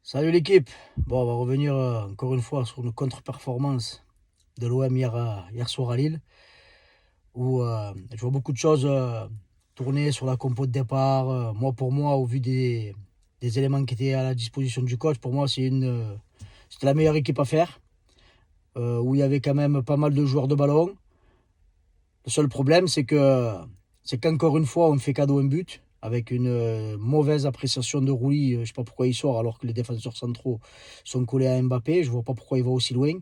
Salut l'équipe. Bon, on va revenir encore une fois sur une contre-performance de l'OM hier soir à Lille, où je vois beaucoup de choses tourner sur la compo de départ. Moi, pour moi, au vu des éléments qui étaient à la disposition du coach, pour moi, c'était la meilleure équipe à faire, où il y avait quand même pas mal de joueurs de ballon. Le seul problème, c'est qu'encore une fois, on fait cadeau un but avec une mauvaise appréciation de Rouli. Je ne sais pas pourquoi il sort alors que les défenseurs centraux sont collés à Mbappé. Je ne vois pas pourquoi il va aussi loin.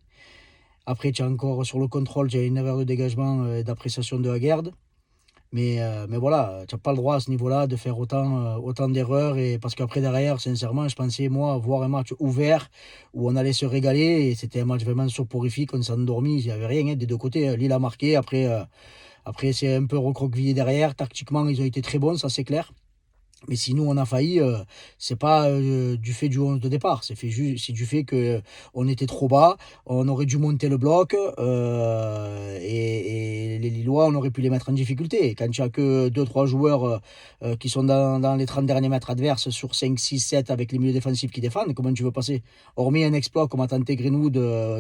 Après, tu as encore sur le contrôle, tu as une erreur de dégagement et d'appréciation de Aguerd. Mais voilà, tu n'as pas le droit à ce niveau-là de faire autant d'erreurs. Parce qu'après, derrière, sincèrement, je pensais, moi, voir un match ouvert où on allait se régaler. Et c'était un match vraiment soporifique. On s'est endormi. Il n'y avait rien des deux côtés. Lille a marqué. Après, c'est un peu recroquevillé derrière. Tactiquement, ils ont été très bons, ça c'est clair. Mais si nous on a failli, c'est pas du fait du 11 de départ, c'est du fait que on était trop bas, on aurait dû monter le bloc et les Lillois on aurait pu les mettre en difficulté. Et quand tu as que deux trois joueurs qui sont dans les 30 derniers mètres adverses sur 5 6 7 avec les milieux défensifs qui défendent, comment tu veux passer? Hormis un exploit comme a tenté Greenwood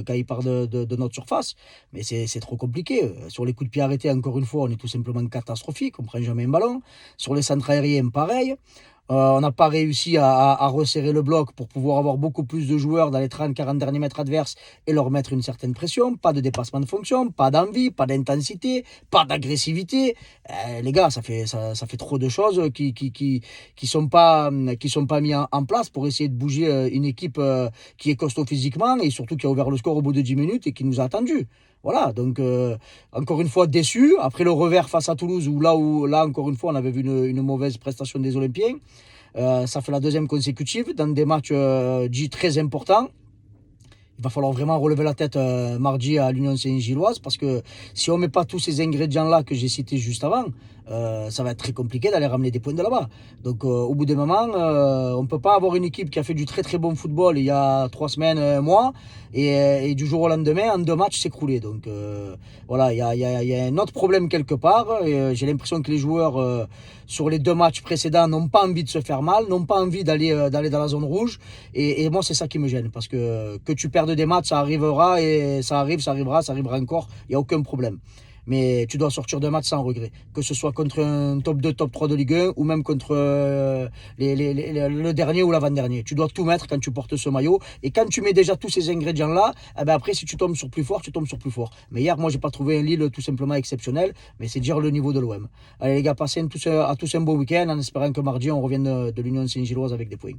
quand il part de notre surface, mais c'est trop compliqué. Sur les coups de pied arrêtés, encore une fois, on est tout simplement catastrophique, on prend jamais un ballon. Sur les centres aériens, pareil. On n'a pas réussi à resserrer le bloc pour pouvoir avoir beaucoup plus de joueurs dans les 30-40 derniers mètres adverses et leur mettre une certaine pression. Pas de dépassement de fonction, pas d'envie, pas d'intensité, pas d'agressivité. Les gars, ça fait trop de choses qui sont pas mis en place pour essayer de bouger une équipe qui est costaud physiquement et surtout qui a ouvert le score au bout de 10 minutes et qui nous a attendus. Voilà, donc encore une fois déçu. Après le revers face à Toulouse, où là encore une fois, on avait vu une mauvaise prestation des Olympiens. Ça fait la deuxième consécutive dans des matchs dits très importants. Il va falloir vraiment relever la tête mardi à l'Union Saint-Gilloise parce que si on ne met pas tous ces ingrédients-là que j'ai cités juste avant, ça va être très compliqué d'aller ramener des points de là-bas. Donc au bout d'un moment, on ne peut pas avoir une équipe qui a fait du très très bon football il y a 3 semaines, un mois, et du jour au lendemain, en 2 matchs, s'écrouler. Donc voilà, il y a un autre problème quelque part. J'ai l'impression que les joueurs, sur les 2 matchs précédents, n'ont pas envie de se faire mal, n'ont pas envie d'aller dans la zone rouge. Et moi, c'est ça qui me gêne parce que tu perdes des matchs, ça arrivera et ça arrivera encore, il n'y a aucun problème. Mais tu dois sortir de match sans regret, que ce soit contre un top 2, top 3 de Ligue 1 ou même contre le dernier ou l'avant-dernier. Tu dois tout mettre quand tu portes ce maillot. Et quand tu mets déjà tous ces ingrédients-là, eh ben après, si tu tombes sur plus fort, tu tombes sur plus fort. Mais hier, moi, j'ai pas trouvé un Lille tout simplement exceptionnel, mais c'est dire le niveau de l'OM. Allez les gars, passez à tous un beau week-end en espérant que mardi, on revienne de l'Union Saint-Gilloise avec des points.